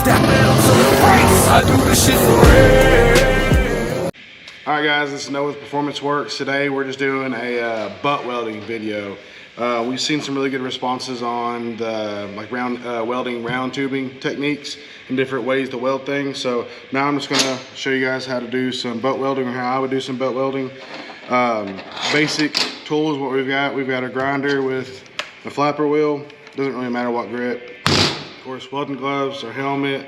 stack metal to the price. I do this shit for real. Alright guys, this is Noah's Performance Works. Today we're just doing a butt welding video. We've seen some really good responses on the welding round tubing techniques and different ways to weld things. So now I'm just going to show you guys how to do some butt welding, or how I would do some butt welding. Basic tools, what we've got a grinder with a flapper wheel. Doesn't really matter what grip. Of course, welding gloves, our helmet.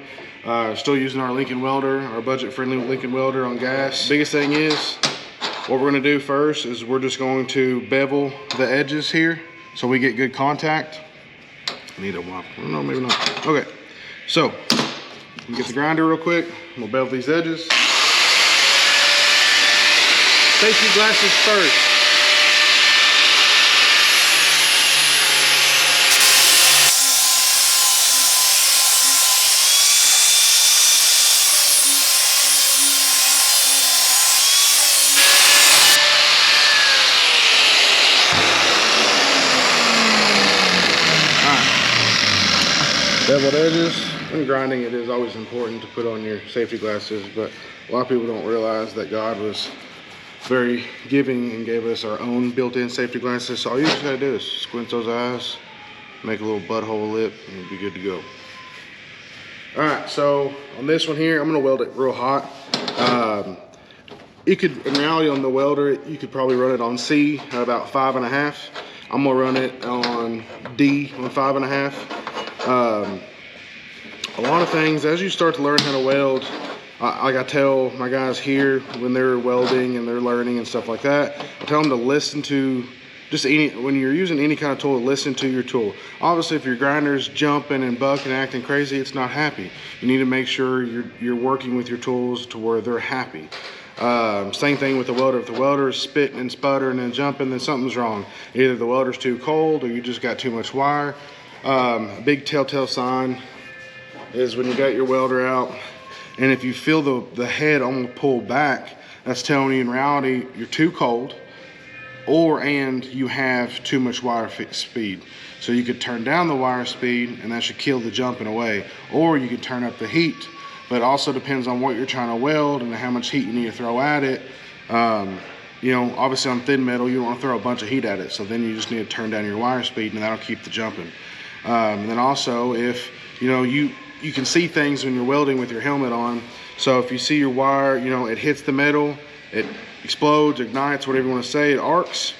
Still using our Lincoln welder, our budget-friendly Lincoln welder on gas. Biggest thing is, what we're going to do first is we're just going to bevel the edges here so we get good contact. I need a wop. No, maybe not. Okay, so we get the grinder real quick. We'll bevel these edges. Safety glasses first. Beveled edges. When grinding, it is always important to put on your safety glasses, but a lot of people don't realize that God was very giving and gave us our own built-in safety glasses. So all you just gotta do is squint those eyes, make a little butthole lip, and you'll be good to go. All right, so on this one here, I'm gonna weld it real hot. You could, in reality, on the welder, you could probably run it on C at about 5.5. I'm gonna run it on D on 5.5. A lot of things, as you start to learn how to weld, like I tell my guys here when they're welding and they're learning and stuff like that, I tell them to listen to when you're using any kind of tool, listen to your tool. Obviously, if your grinder's jumping and bucking and acting crazy, it's not happy. You need to make sure you're working with your tools to where they're happy. Same thing with the welder. If the welder is spitting and sputtering and jumping, then something's wrong. Either the welder's too cold or you just got too much wire. A big telltale sign is when you got your welder out and if you feel the head almost pull back, that's telling you in reality you're too cold and you have too much wire speed. So you could turn down the wire speed and that should kill the jumping away, or you could turn up the heat, but it also depends on what you're trying to weld and how much heat you need to throw at it. You know, obviously on thin metal you don't want to throw a bunch of heat at it, so then you just need to turn down your wire speed and that'll keep the jumping. And then also, if you know, you can see things when you're welding with your helmet on. So if you see your wire, you know, it hits the metal, it explodes, ignites, whatever you want to say, it arcs,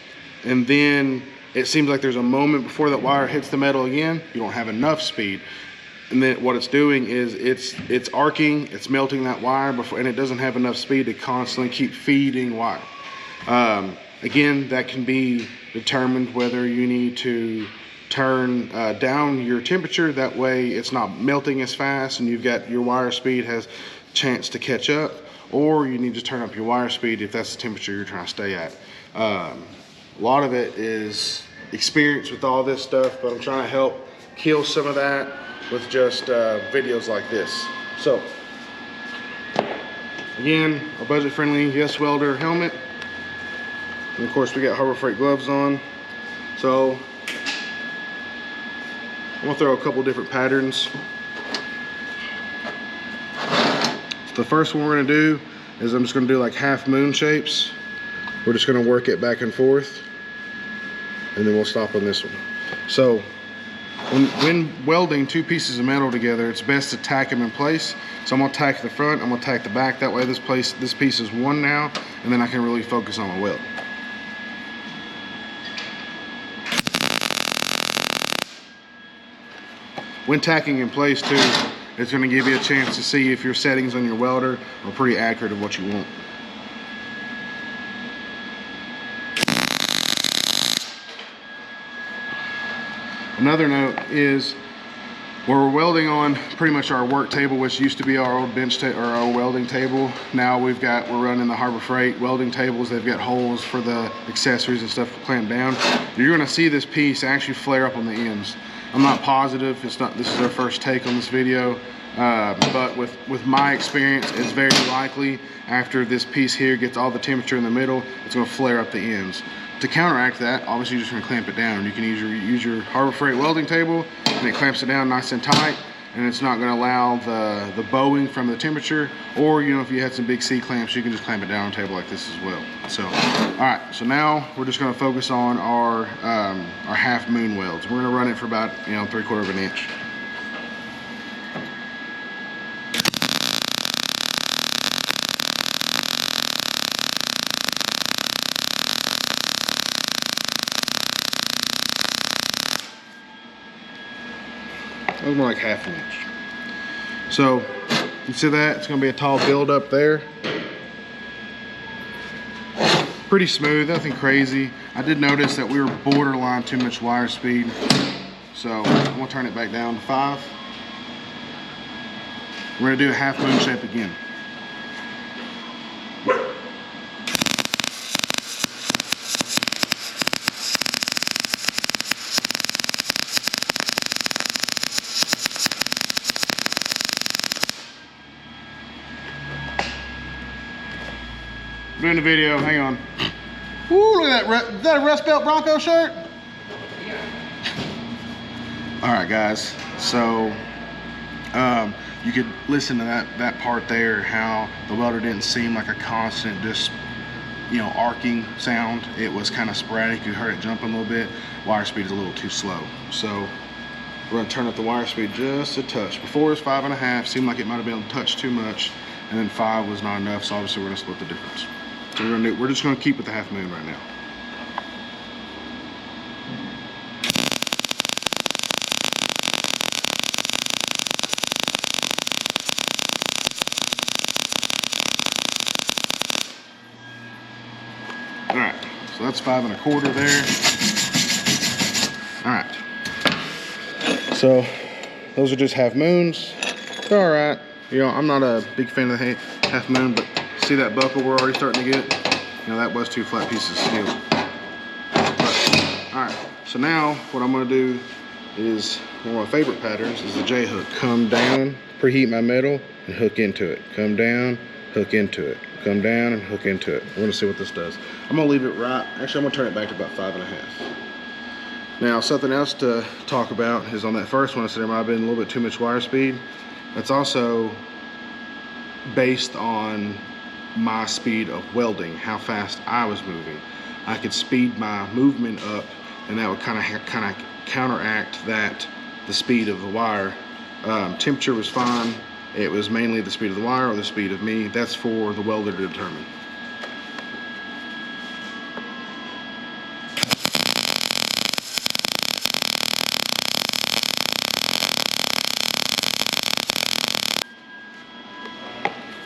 and then it seems like there's a moment before that wire hits the metal again, you don't have enough speed. And then what it's doing is it's arcing, it's melting that wire before, and it doesn't have enough speed to constantly keep feeding wire. Again, that can be determined whether you need to turn down your temperature, that way it's not melting as fast and you've got your wire speed has a chance to catch up, or you need to turn up your wire speed if that's the temperature you're trying to stay at. A lot of it is experience with all this stuff, but I'm trying to help kill some of that with just videos like this. So again, a budget-friendly Yes Welder helmet, and of course we got Harbor Freight gloves on. So I'm gonna throw a couple different patterns. So the first one we're gonna do is I'm just gonna do like half moon shapes. We're just gonna work it back and forth, and then we'll stop on this one. So when welding two pieces of metal together, it's best to tack them in place. So I'm gonna tack the front, I'm gonna tack the back. That way this piece is one now, and then I can really focus on my weld. When tacking in place too, it's going to give you a chance to see if your settings on your welder are pretty accurate of what you want. Another note is where we're welding on pretty much our work table, which used to be our old bench or our welding table. Now we're running the Harbor Freight welding tables. They've got holes for the accessories and stuff to clamp down. You're going to see this piece actually flare up on the ends. I'm not positive, this is our first take on this video, but with my experience, it's very likely after this piece here gets all the temperature in the middle, it's going to flare up the ends. To counteract that, obviously you're just going to clamp it down. You can use your Harbor Freight welding table, and it clamps it down nice and tight. and it's not going to allow the bowing from the temperature, or you know, if you had some big C-clamps, you can just clamp it down on a table like this as well. So, all right, so now we're just going to focus on our half moon welds. We're going to run it for about, you know, 3/4 of an inch. That was more like 1/2 inch. So you see that? It's gonna be a tall build up there. Pretty smooth, nothing crazy. I did notice that we were borderline too much wire speed. So I'm gonna turn it back down to 5. We're gonna do a half moon shape again. Doing the video, hang on. Ooh, look at that, is that a Rust Belt Bronco shirt? Yeah. All right, guys, so you could listen to that part there, how the welder didn't seem like a constant, just, you know, arcing sound. It was kind of sporadic. You heard it jumping a little bit. Wire speed is a little too slow. So we're gonna turn up the wire speed just a touch. Before it was 5.5, seemed like it might have been a touch too much, and then 5 was not enough, so obviously we're gonna split the difference. So we're just gonna keep with the half moon right now. All right, so that's 5 1/4 there. All right, so those are just half moons. They're all right. You know, I'm not a big fan of the half moon, but see that buckle we're already starting to get? You know, that was 2 flat pieces of steel. But, all right, so now what I'm gonna do is, one of my favorite patterns is the J hook. Come down, preheat my metal, and hook into it. Come down, hook into it. Come down and hook into it. We're gonna see what this does. I'm gonna leave it right, actually I'm gonna turn it back to about 5.5. Now, something else to talk about is on that first one, I said there might have been a little bit too much wire speed. That's also based on my speed of welding, how fast I was moving. I could speed my movement up, and that would kind of counteract the speed of the wire. Temperature was fine. It was mainly the speed of the wire or the speed of me. That's for the welder to determine.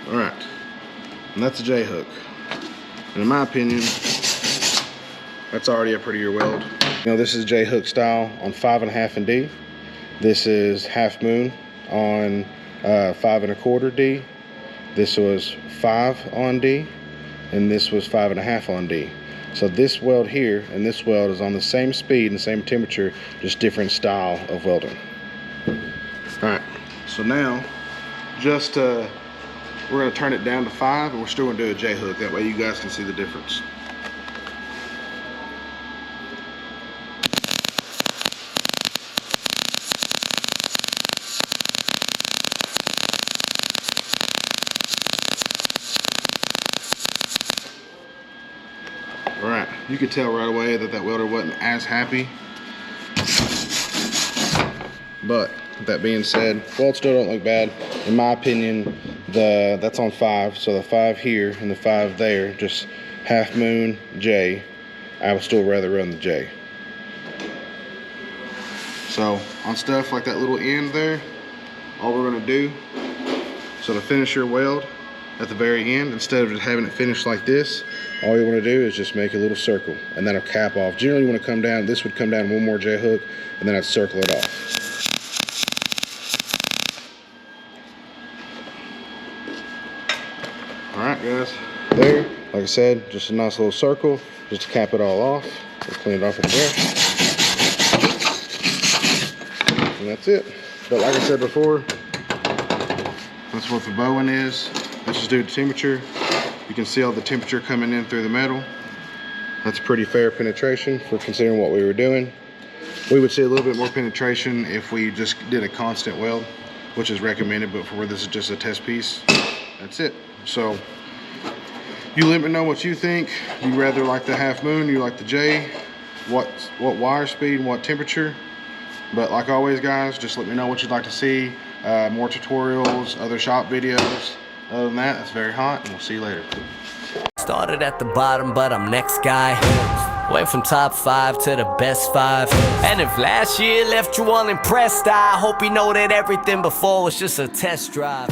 All right, and that's a J hook. And in my opinion, that's already a prettier weld. You know, this is J hook style on 5.5 and D. This is half moon on 5 1/4 D. This was 5 on D, and this was 5.5 on D. So this weld here and this weld is on the same speed and same temperature, just different style of welding. All right, so now we're gonna turn it down to 5, and we're still gonna do a J hook. That way you guys can see the difference. All right, you could tell right away that welder wasn't as happy. But with that being said, welds still don't look bad. In my opinion, that's on 5, so the 5 here and the 5 there, just half moon J. I would still rather run the J. So on stuff like that little end there, all we're gonna do, so to finish your weld at the very end, instead of just having it finished like this, all you wanna do is just make a little circle, and that'll cap off. Generally you wanna come down, this would come down one more J hook, and then I'd circle it off. All right, guys, there, like I said, just a nice little circle, just to cap it all off. We'll clean it off with the brush. And that's it. But like I said before, that's what the bowing is. Let's just do the temperature. You can see all the temperature coming in through the metal. That's pretty fair penetration for considering what we were doing. We would see a little bit more penetration if we just did a constant weld. which is recommended, but for this is just a test piece, that's it. So you let me know what you think. Do you rather like the half moon? You like the J? What wire speed and what temperature? But like always, guys, just let me know what you'd like to see. More tutorials, other shop videos. Other than that, it's very hot, and we'll see you later. Started at the bottom, but I'm next guy. Went from top 5 to the best 5. And if last year left you unimpressed, I hope you know that everything before was just a test drive.